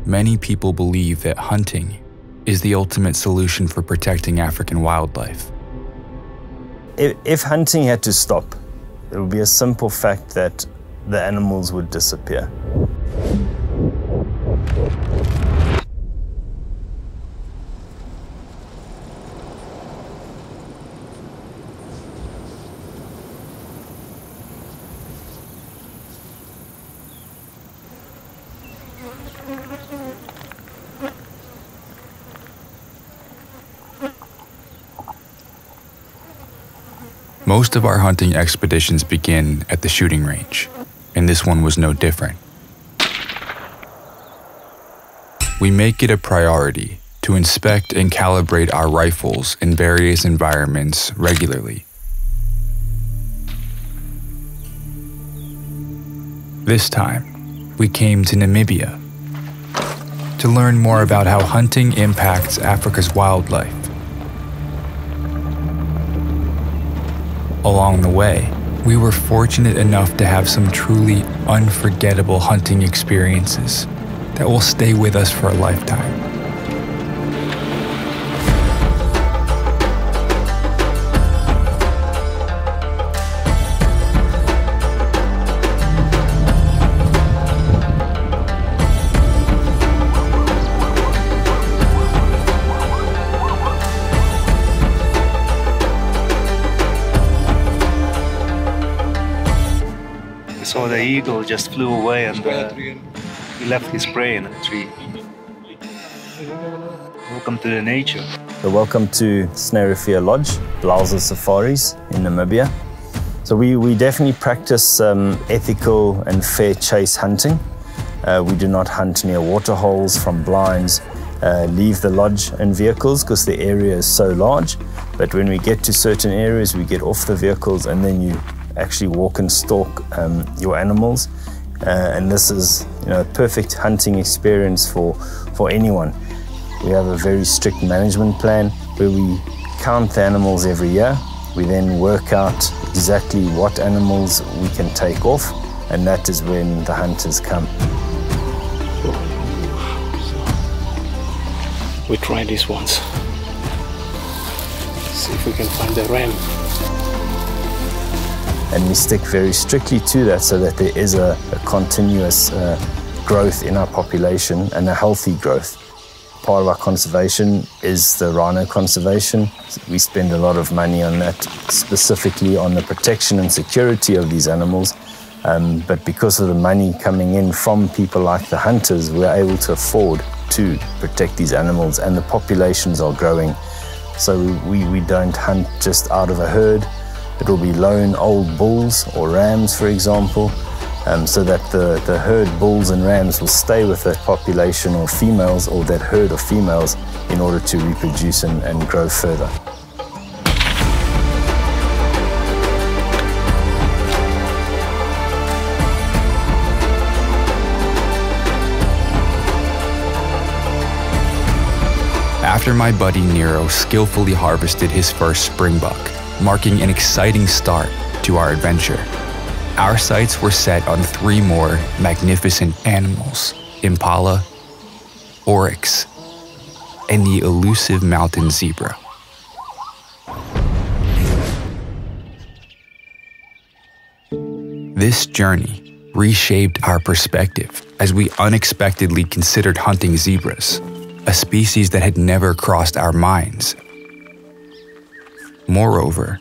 Many people believe that hunting is the ultimate solution for protecting African wildlife. If hunting had to stop, it would be a simple fact that the animals would disappear. Most of our hunting expeditions begin at the shooting range, and this one was no different. We make it a priority to inspect and calibrate our rifles in various environments regularly. This time, we came to Namibia to learn more about how hunting impacts Africa's wildlife. Along the way, we were fortunate enough to have some truly unforgettable hunting experiences that will stay with us for a lifetime. So the eagle just flew away and he left his prey in the tree. Welcome to the nature. So welcome to Sney Rivier Lodge, Blaser safaris in Namibia. So we definitely practice ethical and fair chase hunting. We do not hunt near waterholes, from blinds, leave the lodge and vehicles because the area is so large. But when we get to certain areas, we get off the vehicles and then you actually walk and stalk your animals, and this is a perfect hunting experience for anyone. We have a very strict management plan where we count the animals every year. We then work out exactly what animals we can take off, and that is when the hunters come. We try this once. See if we can find the ram. And we stick very strictly to that so that there is a continuous growth in our population and a healthy growth. Part of our conservation is the rhino conservation. We spend a lot of money on that, specifically on the protection and security of these animals. But because of the money coming in from people like the hunters, we're able to afford to protect these animals, and the populations are growing. So we don't hunt just out of a herd. It will be lone old bulls or rams, for example, so that the herd bulls and rams will stay with that population or females, or that herd of females, in order to reproduce and grow further. After my buddy Nero skillfully harvested his first springbuck, marking an exciting start to our adventure, our sights were set on 3 more magnificent animals: impala, oryx, and the elusive mountain zebra. This journey reshaped our perspective as we unexpectedly considered hunting zebras, a species that had never crossed our minds. Moreover,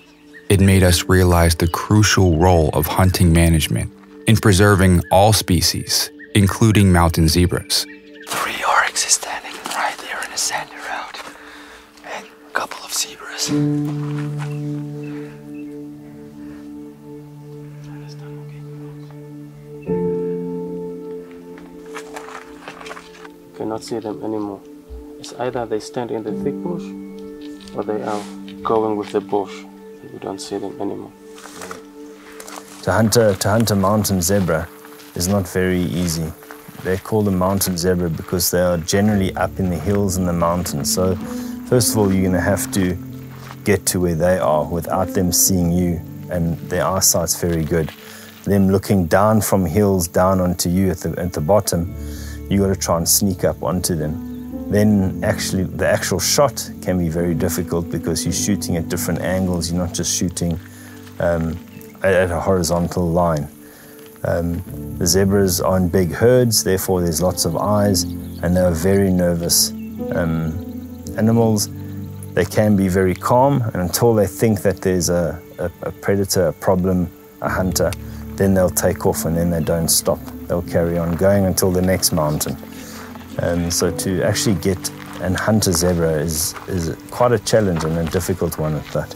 it made us realize the crucial role of hunting management in preserving all species, including mountain zebras. 3 oryxes standing right there in a sandy road, and a couple of zebras. You cannot see them anymore. It's either they stand in the thick bush or they are going with the bush. We don't see them anymore. To hunt a mountain zebra is not very easy. They're called a mountain zebra because they are generally up in the hills and the mountains. So first of all, you're going to have to get to where they are without them seeing you, and their eyesight's very good. Them looking down from hills down onto you at the bottom, you got to try and sneak up onto them. Then actually the actual shot can be very difficult because you're shooting at different angles. You're not just shooting at a horizontal line. The zebras are in big herds, therefore there's lots of eyes, and they're very nervous animals. They can be very calm, and until they think that there's a predator, a problem, a hunter, then they'll take off and then they don't stop. They'll carry on going until the next mountain. So to actually get and hunt a zebra is quite a challenge and a difficult one at that.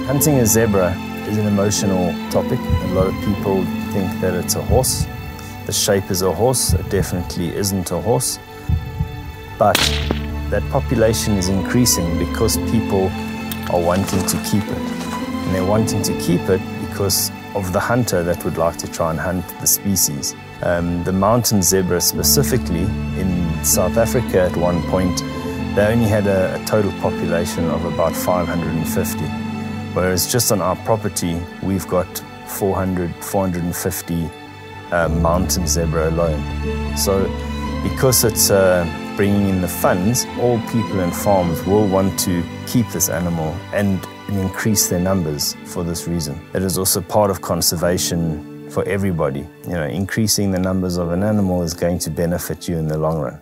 Hunting a zebra is an emotional topic. A lot of people think that it's a horse. The shape is a horse. It definitely isn't a horse. But that population is increasing because people are wanting to keep it. And they're wanting to keep it because of the hunter that would like to try and hunt the species. The mountain zebra specifically, in South Africa at one point, they only had a total population of about 550. Whereas just on our property, we've got 400, 450 mountain zebra alone. So because it's bringing in the funds, all people and farms will want to keep this animal and increase their numbers for this reason. It is also part of conservation for everybody. You know, increasing the numbers of an animal is going to benefit you in the long run.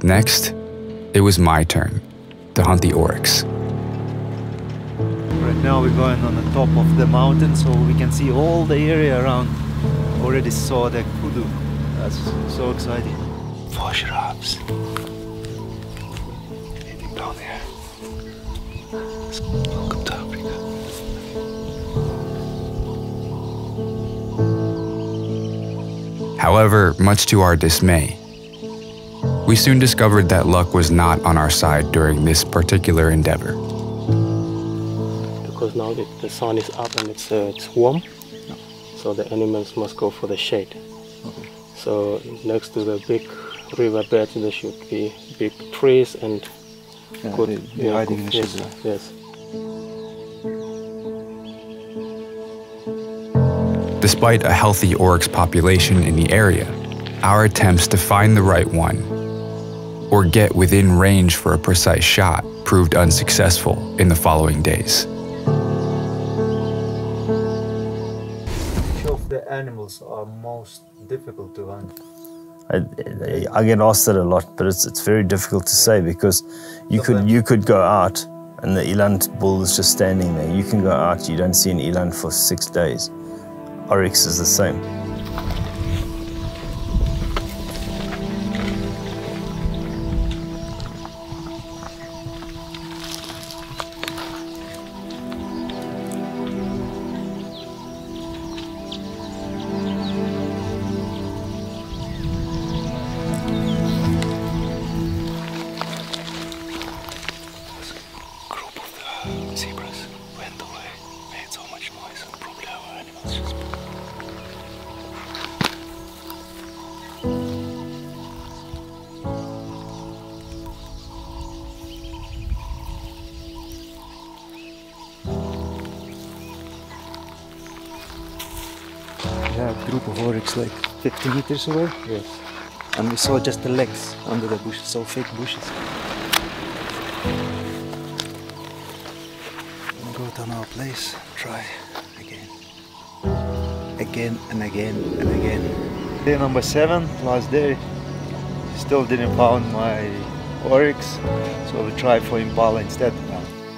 Next, it was my turn to hunt the oryx. Right now we're going on the top of the mountain so we can see all the area around. Already saw the kudu. That's so exciting. 4 giraffes. Eating down here. Welcome to Africa. However, much to our dismay, we soon discovered that luck was not on our side during this particular endeavor. Because now the sun is up and it's warm, so the animals must go for the shade. Okay. So next to the big river beds there should be big trees and good hiding in the yes, shade. yes. Despite a healthy oryx population in the area, our attempts to find the right one or get within range for a precise shot proved unsuccessful in the following days. Which of the animals are most difficult to hunt? I get asked that a lot, but it's very difficult to say because you could go out and the eland bull is just standing there. You can go out, you don't see an eland for 6 days. Oryx is the same. Zebras went away, made so much noise, and probably our animals just... We have a group of oryx like 50 meters away. Yes. And we saw just the legs under the bushes, so fake bushes. We'll go to our place, try again. Again and again and again. Day number 7, last day. Still didn't found my oryx, so we tried for impala instead.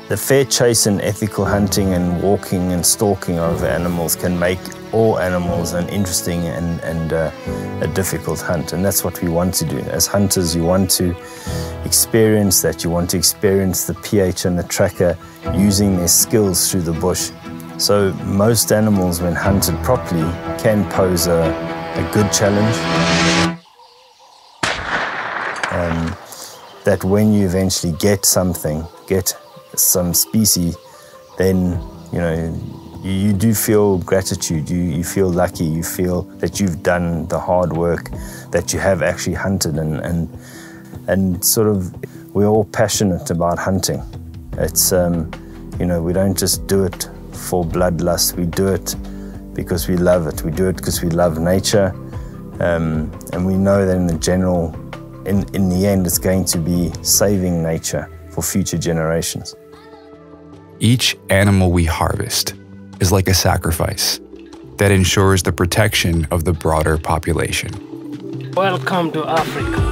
The fair chase and ethical hunting and walking and stalking of animals can make all animals an interesting and a difficult hunt. And that's what we want to do. As hunters, you want to experience that. You want to experience the pH and the tracker using their skills through the bush. So most animals, when hunted properly, can pose a good challenge. That when you eventually get some species, then you do feel gratitude, you feel lucky, you feel that you've done the hard work, that you have actually hunted, and sort of we're all passionate about hunting. It's we don't just do it for bloodlust, we do it because we love it. We do it because we love nature, and we know that in the end it's going to be saving nature for future generations. Each animal we harvest is like a sacrifice that ensures the protection of the broader population. Welcome to Africa.